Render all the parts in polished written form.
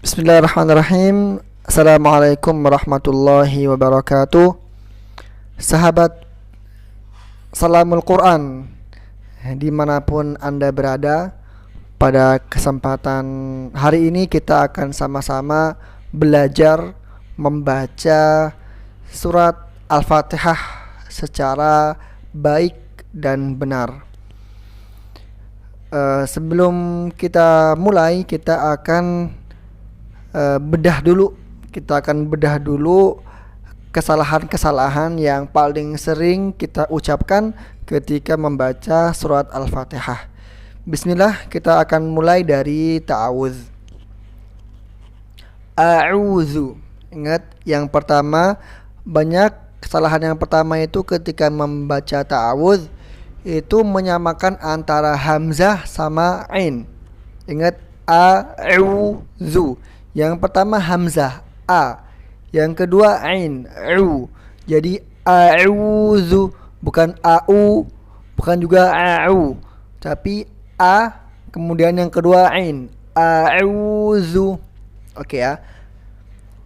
Bismillahirrahmanirrahim. Assalamualaikum warahmatullahi wabarakatuh. Sahabat Salamul Quran, dimanapun Anda berada, pada kesempatan hari ini kita akan sama-sama belajar membaca surat Al-Fatihah secara baik dan benar. Sebelum kita mulai, kita akan Kita akan bedah dulu kesalahan-kesalahan yang paling sering kita ucapkan ketika membaca surat Al-Fatihah. Bismillah, kita akan mulai dari ta'awudz. A'udzu. Ingat, yang pertama, banyak kesalahan yang pertama itu ketika membaca ta'awudz itu menyamakan antara hamzah sama ain. Ingat, a'udzu. Yang pertama hamzah a, yang kedua ain u. Jadi a'udzu, bukan au, bukan juga a'u, tapi a kemudian yang kedua ain, a'udzu. Oke ya.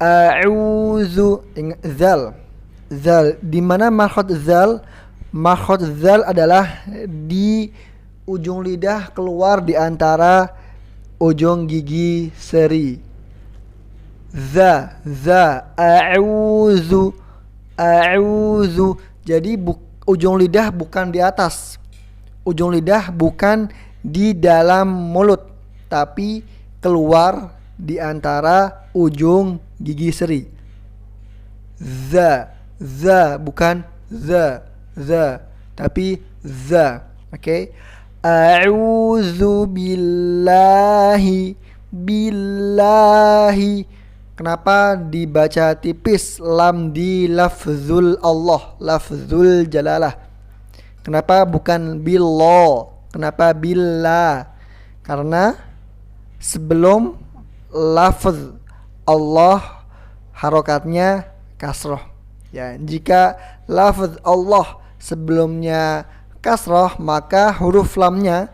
A'udzu. Ingat zal. Zal di mana makhraj zal? Makhraj zal adalah di ujung lidah keluar di antara ujung gigi seri. A'udzu, a'udzu. Jadi ujung lidah bukan di atas. Ujung lidah bukan di dalam mulut, tapi keluar di antara ujung gigi seri. Bukan tapi za. Oke. A'udzu billahi. Kenapa dibaca tipis lam di lafzul Allah, lafzul jalalah? Kenapa bukan billah? Kenapa billah? Karena sebelum lafz Allah harokatnya kasroh. Ya, jika lafz Allah sebelumnya kasroh, maka huruf lamnya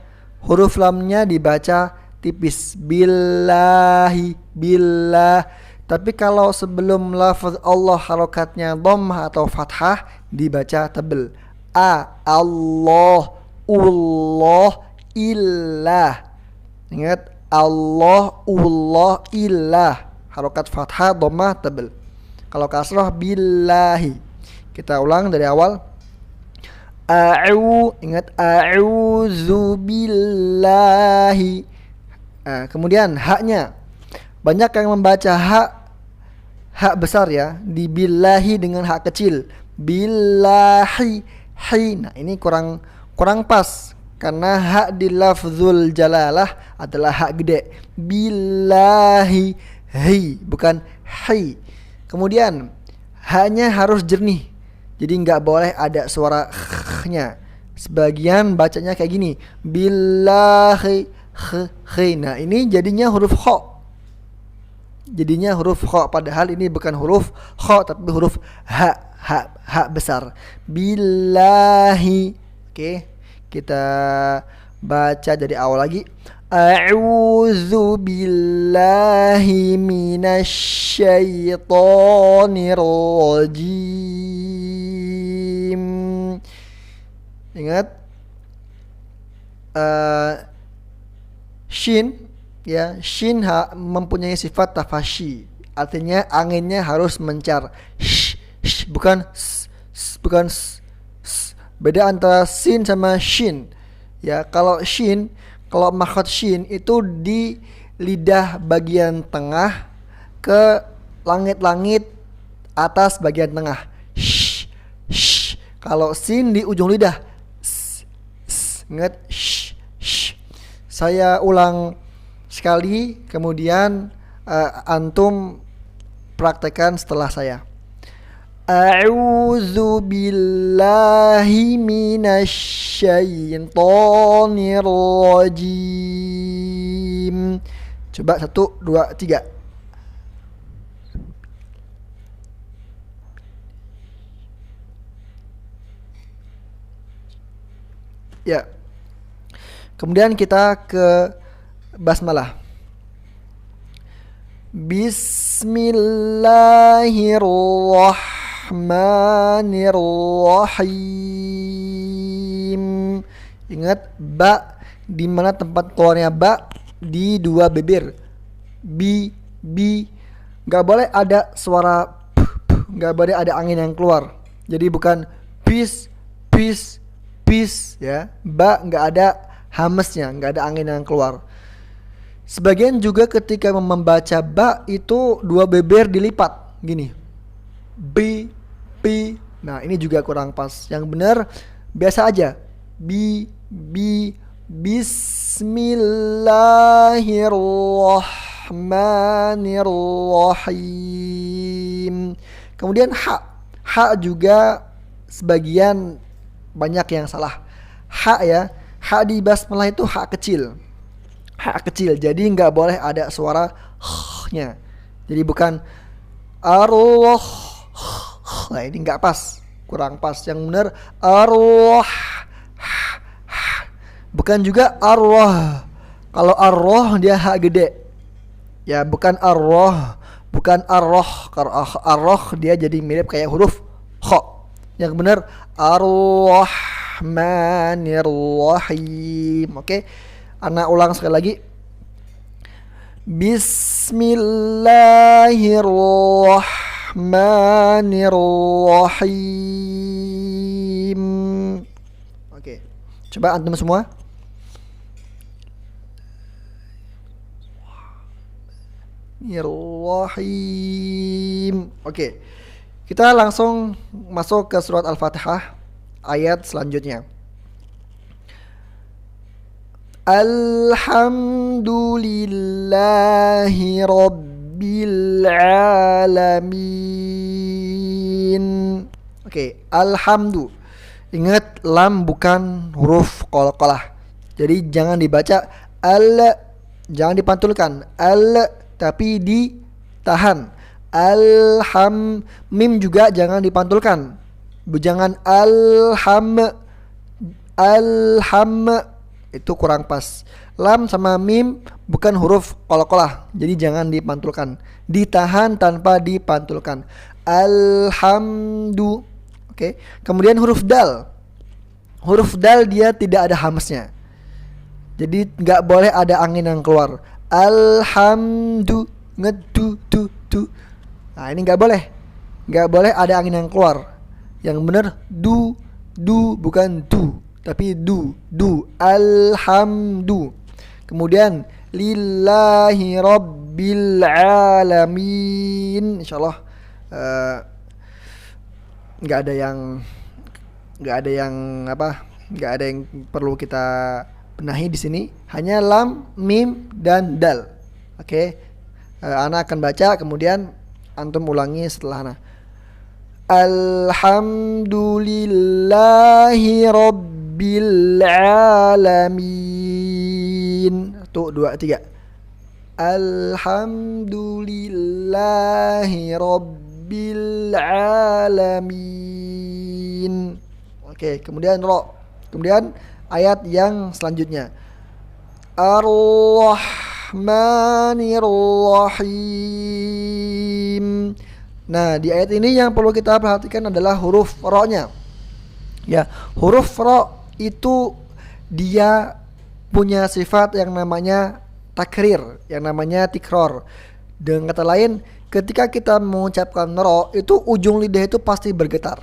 dibaca tipis, billahi, billah. Tapi kalau sebelum lafaz Allah harokatnya dhammah atau fathah, dibaca tebal. Allah, illah. Ingat, Allah, illah. Harokat fathah, dhammah, tebal. Kalau kasrah, billahi. Kita ulang dari awal. Ingat, a'udzu billahi. Kemudian haknya, banyak yang membaca hak besar ya, di billahi dengan hak kecil, billahi, hi. Nah, ini kurang pas, karena hak di lafzul jalalah adalah hak gede, billahi, hi, bukan hi. Kemudian haknya harus jernih, jadi nggak boleh ada suara nya. Sebagian bacanya kayak gini, billahi, nah ini jadinya huruf kha. Padahal ini bukan huruf kha tapi huruf ha besar. Billahi. Oke, kita baca dari awal lagi. A'udzu billahi minasyaitonir rajim. Ingat, shin ya, shin mempunyai sifat tafashi, artinya anginnya harus mencar. Bukan beda antara sin sama shin ya. Kalau makhraj shin itu di lidah bagian tengah ke langit-langit atas bagian tengah. Kalau sin di ujung lidah. Ingat, saya ulang sekali, kemudian antum praktekkan setelah saya. A'udzu billahi minasyaitonir rajim. Coba 1, 2, 3. Ya. Kemudian kita ke basmalah. Bismillahirrahmanirrahim. Ingat ba, di mana tempat keluarnya ba? Di dua bibir. Bi, nggak boleh ada suara p, nggak boleh ada angin yang keluar. Jadi bukan pis ya. Ba nggak ada hamesnya, nggak ada angin yang keluar. Sebagian juga ketika membaca ba itu dua bibir dilipat gini. Bi. Nah, ini juga kurang pas. Yang benar biasa aja. Bismillahirrahmanirrahim. Kemudian ha juga sebagian banyak yang salah. Ha ya, ha di basmalah itu ha kecil. Jadi nggak boleh ada suara h-nya. Jadi bukan arwah. Nah, ini nggak pas, kurang pas. Yang benar arwah. Bukan juga arwah. Kalau arwah dia ha gede. Ya, bukan arwah, bukan arroh. Kalau arroh dia jadi mirip kayak huruf kho. Yang benar ar-rahmanir-rahim. Oke. Ana ulang sekali lagi. Bismillahirrahmanirrahim. Oke. Coba antum semua. Bismillahirrahmanirrahim. Oke. Kita langsung masuk ke surat Al-Fatihah ayat selanjutnya. Alhamdulillahi Rabbil Alamin. Oke, alhamdu. Ingat lam bukan huruf qalqalah. Jadi jangan dibaca al, jangan dipantulkan al, tapi ditahan. Mim juga jangan dipantulkan. Jangan itu kurang pas. Lam sama mim bukan huruf qalqalah, jadi jangan dipantulkan. Ditahan tanpa dipantulkan. Alhamdu. Oke. Kemudian huruf dal. Huruf dal dia tidak ada hamsnya. Jadi nggak boleh ada angin yang keluar. Alhamdu ngedu du. Nah, ini nggak boleh. Nggak boleh ada angin yang keluar. Yang benar du bukan du. Tapi du alhamdu. Kemudian lillahi rabbil alamin. Insyaallah nggak ada yang perlu kita benahi di sini. Hanya lam, mim dan dal. Oke. Ana akan baca, kemudian antum ulangi setelah ana. Alhamdulillahi Rabbil Alamin. 1, 2, 3. Alhamdulillahi Rabbil Alamin. Oke, kemudian ro. Kemudian ayat yang selanjutnya. Ar-Rahmanir-Rahim. Nah, di ayat ini yang perlu kita perhatikan adalah huruf ro-nya. Ya, huruf ro itu dia punya sifat yang namanya takrir, yang namanya tikror. Dengan kata lain, ketika kita mengucapkan ro, itu ujung lidah itu pasti bergetar.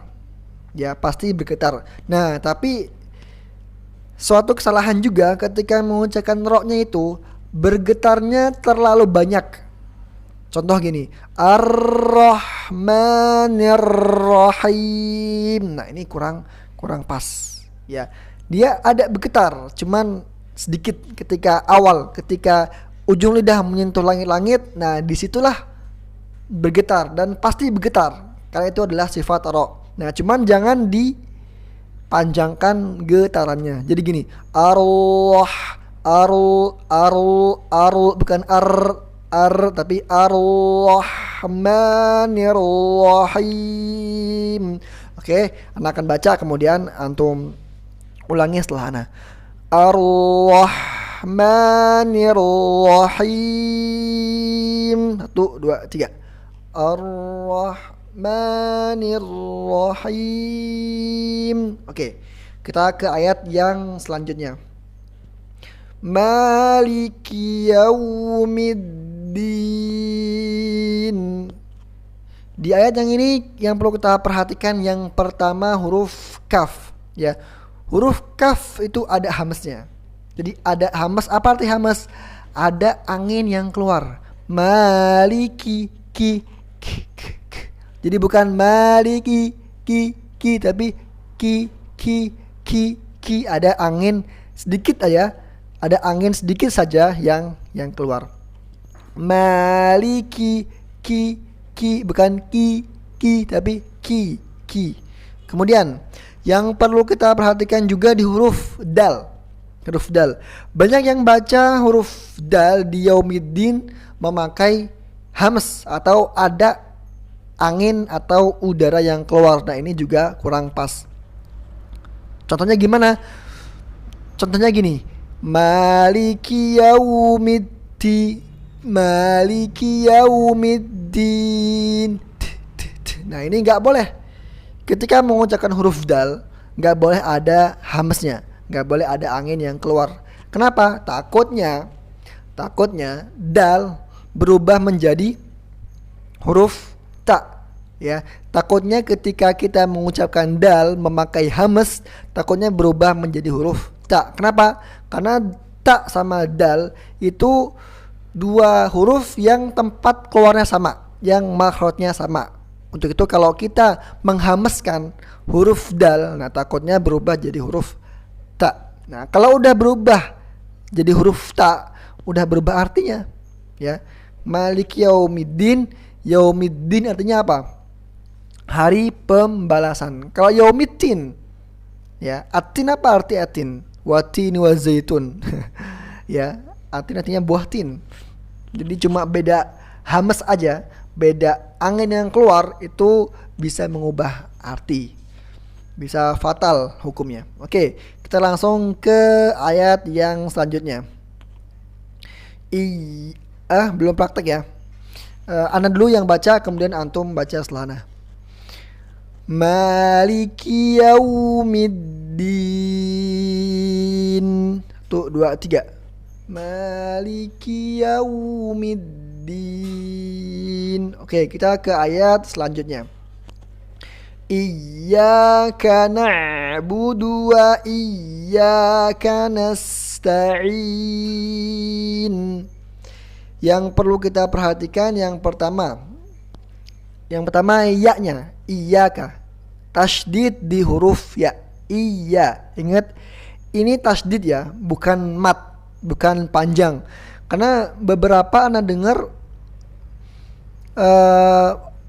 Ya, pasti bergetar. Nah, tapi suatu kesalahan juga ketika mengucapkan ro-nya itu bergetarnya terlalu banyak. Contoh gini, Ar-Rahmanir-Rahim. Nah, ini kurang pas. Ya, dia ada bergetar, cuman sedikit ketika ujung lidah menyentuh langit-langit. Nah, disitulah bergetar dan pasti bergetar karena itu adalah sifat ro. Nah, cuman jangan dipanjangkan getarannya. Jadi gini, bukan tapi Ar-Rahmanir-Rahim. Oke, anak akan baca, kemudian antum ulangi setelah ana. Ar-Rahmanir-Rahim. 1, 1, 2, 3. Ar-Rahmanir Rahim. Oke, kita ke ayat yang selanjutnya. Maliki Yaumiddin. Di ayat yang ini yang perlu kita perhatikan yang pertama huruf kaf, ya. Huruf kaf itu ada hamznya. Jadi ada hamz, apa arti hamz? Ada angin yang keluar. Maliki ki. Jadi bukan maliki ki tapi ki. Ada angin sedikit aja. Ada angin sedikit saja yang keluar. Maliki ki bukan ki tapi ki. Kemudian yang perlu kita perhatikan juga di huruf dal. Huruf dal. Banyak yang baca huruf dal di Yaumiddin memakai hams atau ada angin atau udara yang keluar. Nah, ini juga kurang pas. Contohnya gimana? Contohnya gini. Maliki Yaumiddin. Nah, ini nggak boleh. Ketika mengucapkan huruf dal, nggak boleh ada hamsnya, nggak boleh ada angin yang keluar. Kenapa? Takutnya dal berubah menjadi huruf ta, ya. Takutnya ketika kita mengucapkan dal memakai hams, takutnya berubah menjadi huruf ta. Kenapa? Karena ta sama dal itu dua huruf yang tempat keluarnya sama, yang makhrajnya sama. Untuk itu kalau kita menghameskan huruf dal, nah takutnya berubah jadi huruf ta. Nah, kalau udah berubah jadi huruf ta, udah berubah artinya, ya. Maliki Yaumiddin, Yaumiddin artinya apa? Hari pembalasan. Kalau Yaumiddin, ya, atin apa arti atin? Watin wa zaitun. Ya, atin artinya buah tin. Jadi cuma beda hamas aja, beda angin yang keluar itu bisa mengubah arti. Bisa fatal hukumnya. Oke, kita langsung ke ayat yang selanjutnya. Belum praktek ya. Ana dulu yang baca, kemudian antum baca setelahnya. Maliki Yaumiddin. 1, 2, 3. Maliki Yaumiddin. Oke, kita ke ayat selanjutnya. Iyyaka na'budu wa iyyaka nasta'in. Yang perlu kita perhatikan yang pertama ya-nya, iyyaka. Tasydid di huruf ya. Iya. Ingat, ini tasydid ya, bukan mat, bukan panjang. Karena beberapa anak dengar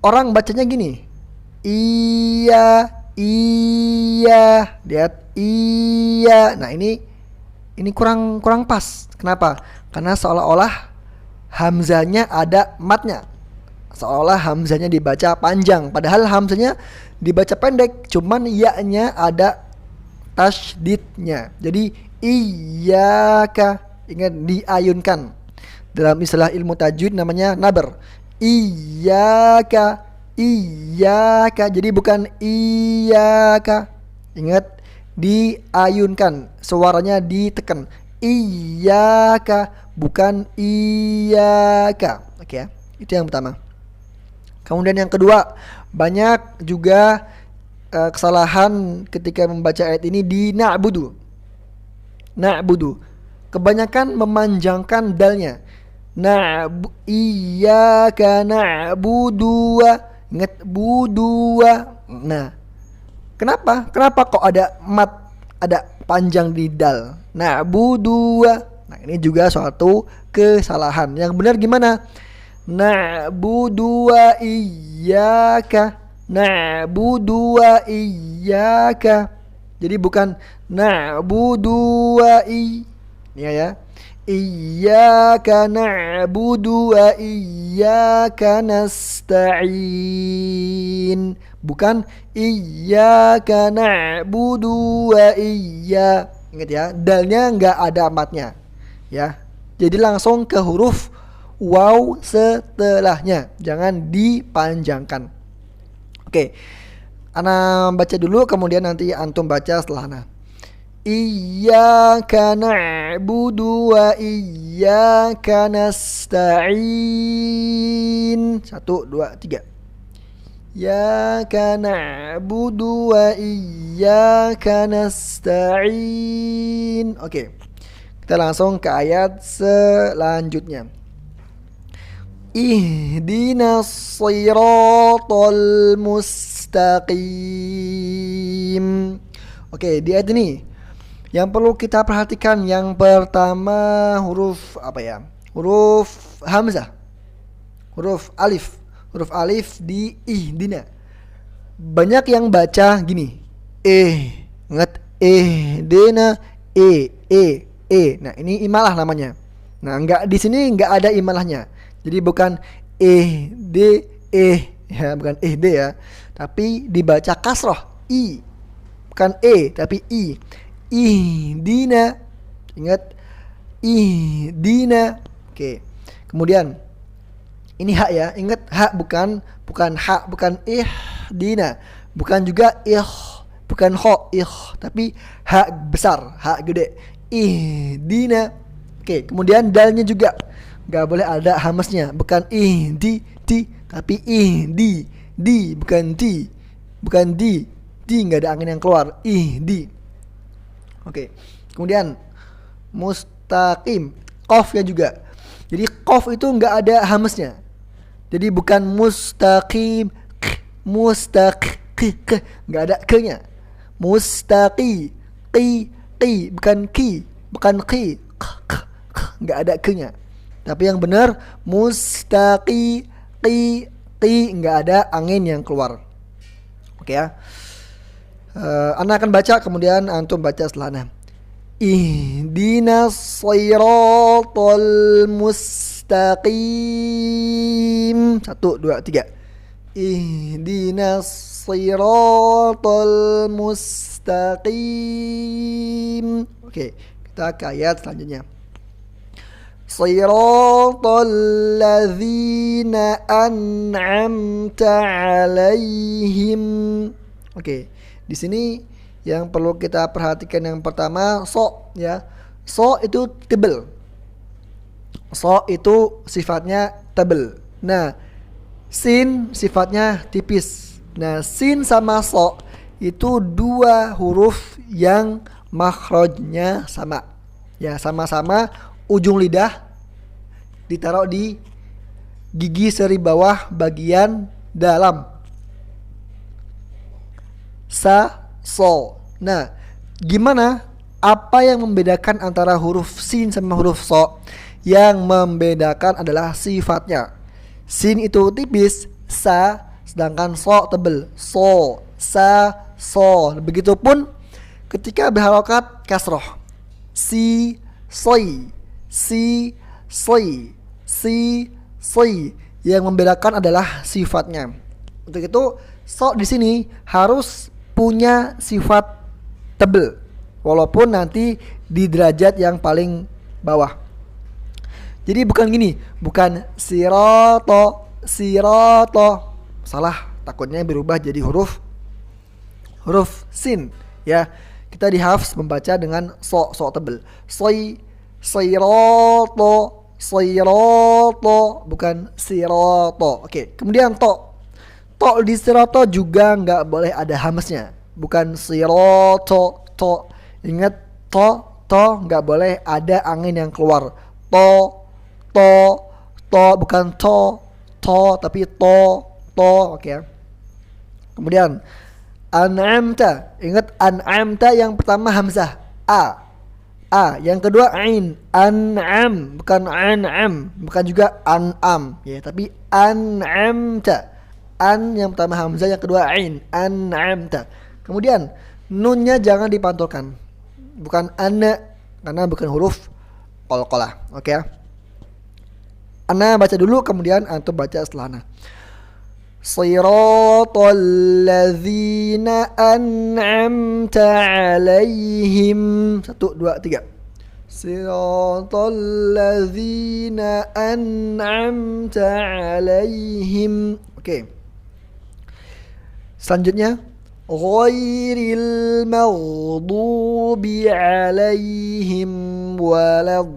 orang bacanya gini. Iya. Lihat, iya. Nah, ini kurang pas. Kenapa? Karena seolah-olah hamzanya ada matnya. Seolah hamzanya dibaca panjang, padahal hamzanya dibaca pendek, cuman ya-nya ada tasydidnya. Jadi iyyaka, ingat, diayunkan. Dalam istilah ilmu tajwid namanya nabar. Iyyaka. Jadi bukan iyyaka. Ingat, diayunkan, suaranya ditekan. Iyyaka, bukan iyyaka. Oke ya. Itu yang pertama. Kemudian yang kedua, banyak juga kesalahan ketika membaca ayat ini di na'budu. Kebanyakan memanjangkan dalnya. Iyyaka na'budu. Ingat, budua. Nah, kenapa kok ada mat, ada panjang di dal? Na'budu. Nah, ini juga suatu kesalahan. Yang benar gimana? Na'budu wa iyyaka. Jadi bukan na'budu wa ya. Iyyaka na'budu wa iyyaka nasta'in. Bukan iyyaka na'budu wa Ingat ya, dalnya enggak ada matnya. Ya. Jadi langsung ke huruf waw setelahnya, jangan dipanjangkan. Oke, ana baca dulu kemudian nanti antum baca setelahnya. Iyyaka na'budu wa iyyaka nasta'in. 1, 2, 3. Iyyaka na'budu wa iyyaka nasta'in. Oke. Kita langsung ke ayat selanjutnya. Ihdinas shiratal mustaqim. Oke, di ayat ini yang perlu kita perhatikan yang pertama huruf apa ya? Huruf hamzah. Huruf alif. Huruf alif di ihdina. Banyak yang baca gini. Ingat dina Nah, ini imalah namanya. Nah, di sini enggak ada imalahnya. Jadi bukan ya, bukan ya. Tapi dibaca kasroh i. Bukan tapi i. Ihdina. Ingat ihdina. Oke. Kemudian ini hak ya. Ingat hak bukan hak, bukan ihdina. Bukan juga bukan ho tapi hak besar, hak gede. Ihdina. Oke, kemudian dalnya juga enggak boleh ada hamasnya, bukan di tapi di bukan di. Bukan di enggak ada angin yang keluar. Di. Oke. Kemudian mustaqim, qafnya juga. Jadi qaf itu enggak ada hamasnya. Jadi bukan mustaqim, enggak ada ke-nya. Mustaqi, bukan enggak ada ke-nya. Tapi yang benar mustaqi, enggak ada angin yang keluar. Oke ya. Ana akan baca kemudian antum baca setelahnya. Ihdinas shiratal mustaqim. 1, 2, 3. Ihdinas shiratal mustaqim. Oke, kita ke ayat selanjutnya. Shiratal ladzina an'amta 'alaihim. Oke, di sini yang perlu kita perhatikan yang pertama ya. Itu tebal. Itu sifatnya tebal. Nah, sin sifatnya tipis. Nah, sin sama itu dua huruf yang makhrajnya sama. Ya, sama-sama ujung lidah ditaruh di gigi seri bawah bagian dalam. Nah, gimana? Apa yang membedakan antara huruf sin sama huruf Yang membedakan adalah sifatnya. Sin itu tipis, sedangkan tebel. Begitupun ketika berharokat kasroh. Yang membedakan adalah sifatnya. Untuk itu di sini harus punya sifat tebel, walaupun nanti di derajat yang paling bawah. Jadi bukan gini, bukan siroto, salah, takutnya berubah jadi huruf sin ya. Kita di hafs membaca dengan tebel. Siroto, bukan siroto. Oke, kemudian to di siroto juga nggak boleh ada hamasnya, bukan siroto. Ingat to nggak boleh ada angin yang keluar. To bukan to tapi to. Oke. Kemudian an'amta, ingat an'amta yang pertama hamzah a, yang kedua ain. An'am bukan an'am, bukan juga an'am ya, tapi an'amta. An yang pertama hamzah, yang kedua ain. An'amta. Kemudian nunnya jangan dipantulkan, bukan ana, karena bukan huruf qalqalah. Oke ya. Ana baca dulu kemudian antum baca setelahnya. Shiratal ladzina an'amta 'alaihim. 1, 2, 3. siratal ladzina an'amta 'alaihim. Oke. Selanjutnya ghairil maghdubi 'alaihim waladdallin.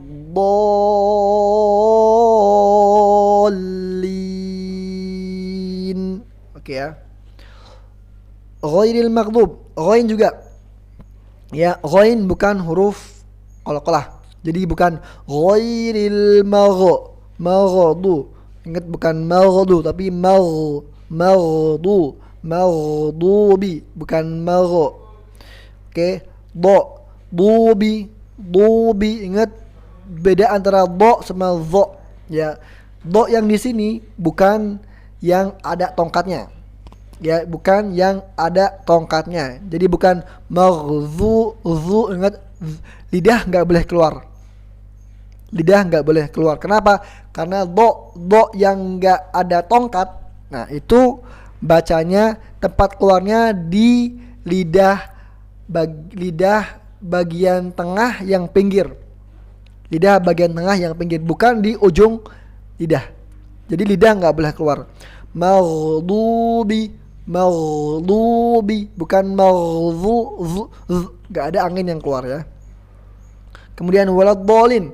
Oke ya. Ghairil maghdub, ghain juga. Ya, ghain bukan huruf qalqalah. Jadi bukan ghairil maghdu. Ingat bukan maghdu tapi maghdubi, bukan magh. Oke, dubi. Ingat beda antara do sama dho. Ya, do yang di sini bukan yang ada tongkatnya. Ya, bukan yang ada tongkatnya. Jadi bukan maghzu. Ingat, lidah nggak boleh keluar. Kenapa? Karena do yang nggak ada tongkat. Nah, itu bacanya tempat keluarnya di lidah bagian tengah yang pinggir. Bukan di ujung lidah. Jadi lidah nggak boleh keluar. Maghdubi, bukan maghzu, nggak ada angin yang keluar ya. Kemudian waladdallin,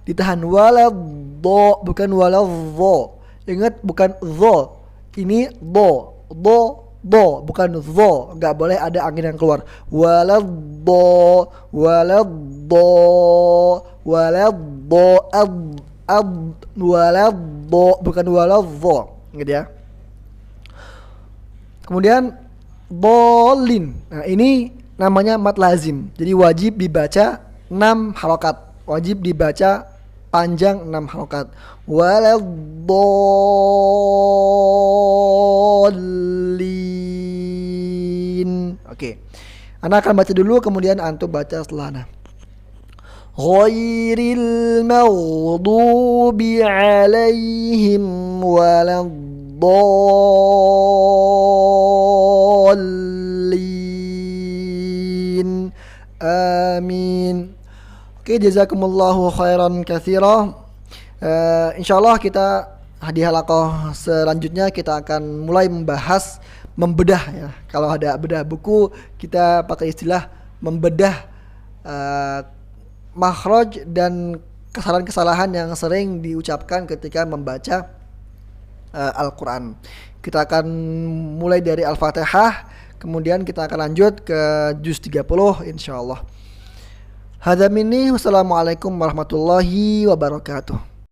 ditahan, bukan waladdo. Ingat, bukan zo, ini do, bukan zo, nggak boleh ada angin yang keluar. Waladdo, bukan waladdo, ingat ya. Kemudian dolin. Nah, ini namanya mad lazim. Jadi wajib dibaca 6 harokat. Wajib dibaca panjang 6 harokat. Waladdallin. Oke. Ana akan baca dulu, kemudian antum baca setelahnya. Ghairil maghdubi 'alaihim waladdallin. Amin. Oke, jazakumullahu khairan katsira. Insyaallah kita di halaqah selanjutnya kita akan mulai membedah ya. Kalau ada bedah buku, kita pakai istilah membedah makhraj dan kesalahan-kesalahan yang sering diucapkan ketika membaca Al-Quran. Kita akan mulai dari Al-Fatihah, kemudian kita akan lanjut ke juz 30 insyaallah. Hadza minni, wassalamualaikum warahmatullahi wabarakatuh.